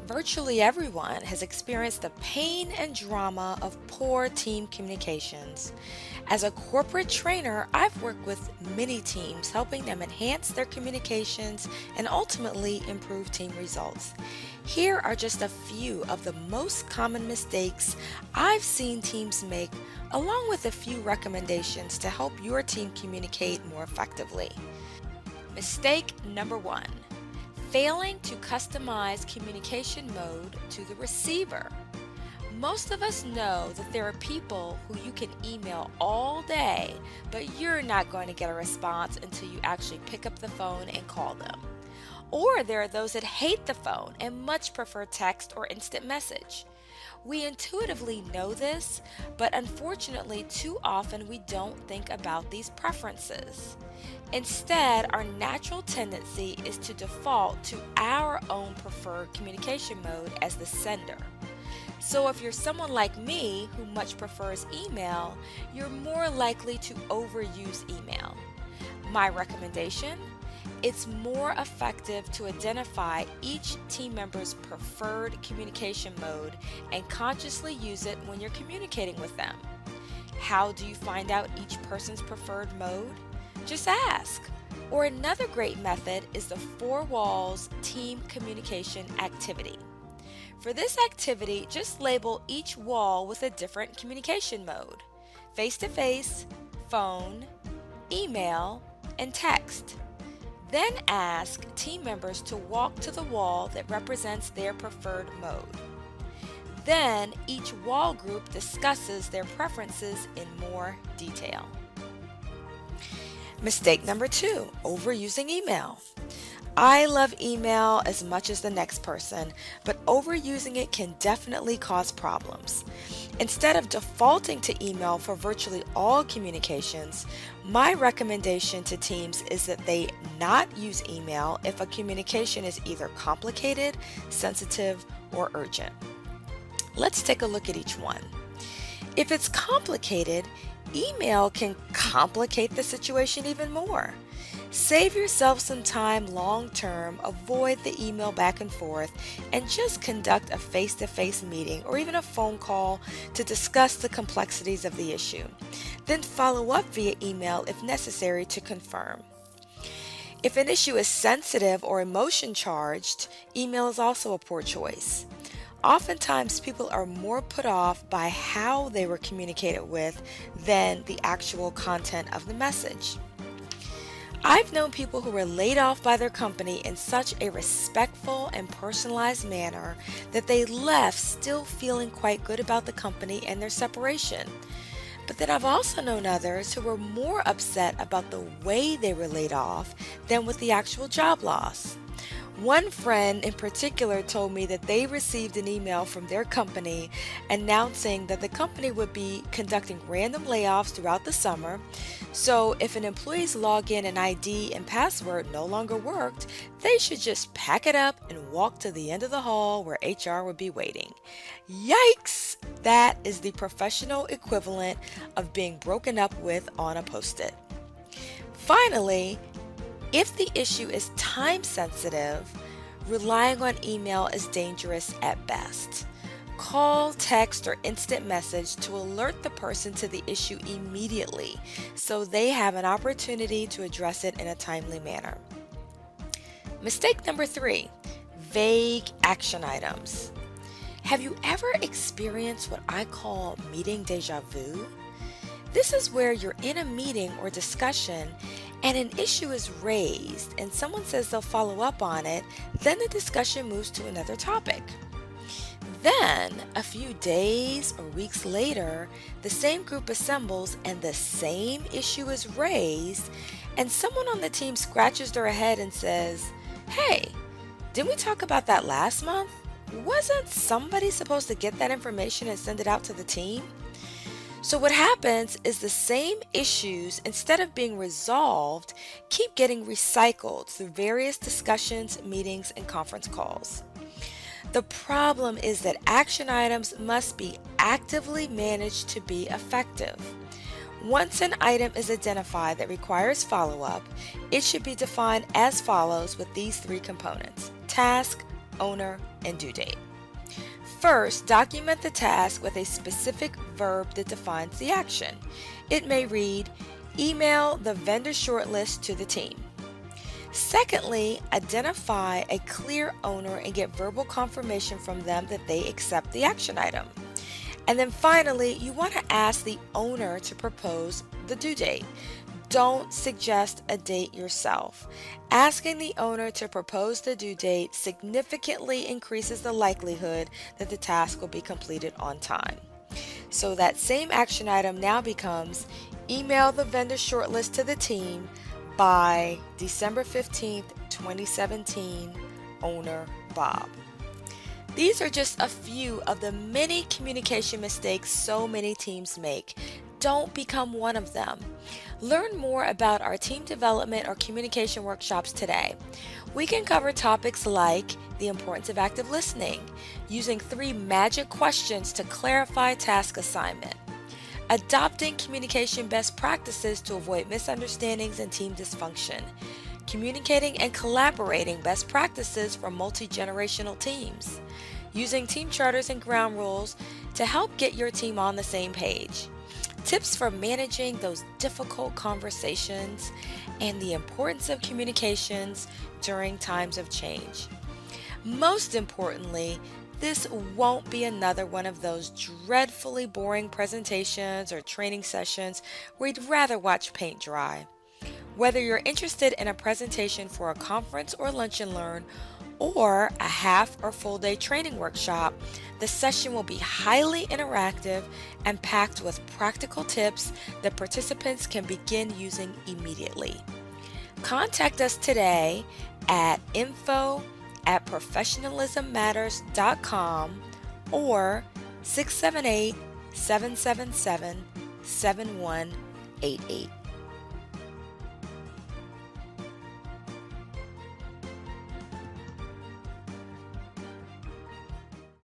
Virtually everyone has experienced the pain and drama of poor team communications. As a corporate trainer, I've worked with many teams, helping them enhance their communications and ultimately improve team results. Here are just a few of the most common mistakes I've seen teams make, along with a few recommendations to help your team communicate more effectively. Mistake number one: failing to customize communication mode to the receiver. Most of us know that there are people who you can email all day, but you're not going to get a response until you actually pick up the phone and call them. Or there are those that hate the phone and much prefer text or instant message. We intuitively know this, but unfortunately, too often we don't think about these preferences. Instead, our natural tendency is to default to our own preferred communication mode as the sender. So if you're someone like me who much prefers email, you're more likely to overuse email. My recommendation: it's more effective to identify each team member's preferred communication mode and consciously use it when you're communicating with them. How do you find out each person's preferred mode? Just ask. Or another great method is the four walls team communication activity. For this activity, just label each wall with a different communication mode: face-to-face, phone, email, and text. Then ask team members to walk to the wall that represents their preferred mode. Then each wall group discusses their preferences in more detail. Mistake number two: overusing email. I love email as much as the next person, but overusing it can definitely cause problems. Instead of defaulting to email for virtually all communications, my recommendation to teams is that they not use email if a communication is either complicated, sensitive, or urgent. Let's take a look at each one. If it's complicated, email can complicate the situation even more. Save yourself some time long term, avoid the email back and forth, and just conduct a face-to-face meeting or even a phone call to discuss the complexities of the issue. Then follow up via email if necessary to confirm. If an issue is sensitive or emotion charged, email is also a poor choice. Oftentimes, people are more put off by how they were communicated with than the actual content of the message. I've known people who were laid off by their company in such a respectful and personalized manner that they left still feeling quite good about the company and their separation. But then I've also known others who were more upset about the way they were laid off than with the actual job loss. One friend in particular told me that they received an email from their company announcing that the company would be conducting random layoffs throughout the summer. So if an employee's login and ID and password no longer worked, they should just pack it up and walk to the end of the hall where HR would be waiting. Yikes! That is the professional equivalent of being broken up with on a post-it. Finally, if the issue is time sensitive, relying on email is dangerous at best. Call, text, or instant message to alert the person to the issue immediately so they have an opportunity to address it in a timely manner. Mistake number three: vague action items. Have you ever experienced what I call meeting deja vu? This is where you're in a meeting or discussion and an issue is raised and someone says they'll follow up on it, then the discussion moves to another topic. Then, a few days or weeks later, the same group assembles and the same issue is raised, and someone on the team scratches their head and says, "Hey, didn't we talk about that last month? Wasn't somebody supposed to get that information and send it out to the team?" So what happens is the same issues, instead of being resolved, keep getting recycled through various discussions, meetings, and conference calls. The problem is that action items must be actively managed to be effective. Once an item is identified that requires follow-up, it should be defined as follows with these three components: task, owner, and due date. First, document the task with a specific verb that defines the action. It may read, email the vendor shortlist to the team. Secondly, identify a clear owner and get verbal confirmation from them that they accept the action item. And then finally, you want to ask the owner to propose the due date. Don't suggest a date yourself. Asking the owner to propose the due date significantly increases the likelihood that the task will be completed on time. So that same action item now becomes email the vendor shortlist to the team by December 15th, 2017, owner Bob. These are just a few of the many communication mistakes so many teams make. Don't become one of them. Learn more about our team development or communication workshops today. We can cover topics like the importance of active listening, using 3 magic questions to clarify task assignment, adopting communication best practices to avoid misunderstandings and team dysfunction, communicating and collaborating best practices for multi-generational teams, using team charters and ground rules to help get your team on the same page, tips for managing those difficult conversations, and the importance of communications during times of change. Most importantly, this won't be another one of those dreadfully boring presentations or training sessions where you'd rather watch paint dry. Whether you're interested in a presentation for a conference or lunch and learn, or a half or full day training workshop, the session will be highly interactive and packed with practical tips that participants can begin using immediately. Contact us today at info@professionalismmatters.com or 678-777-7188.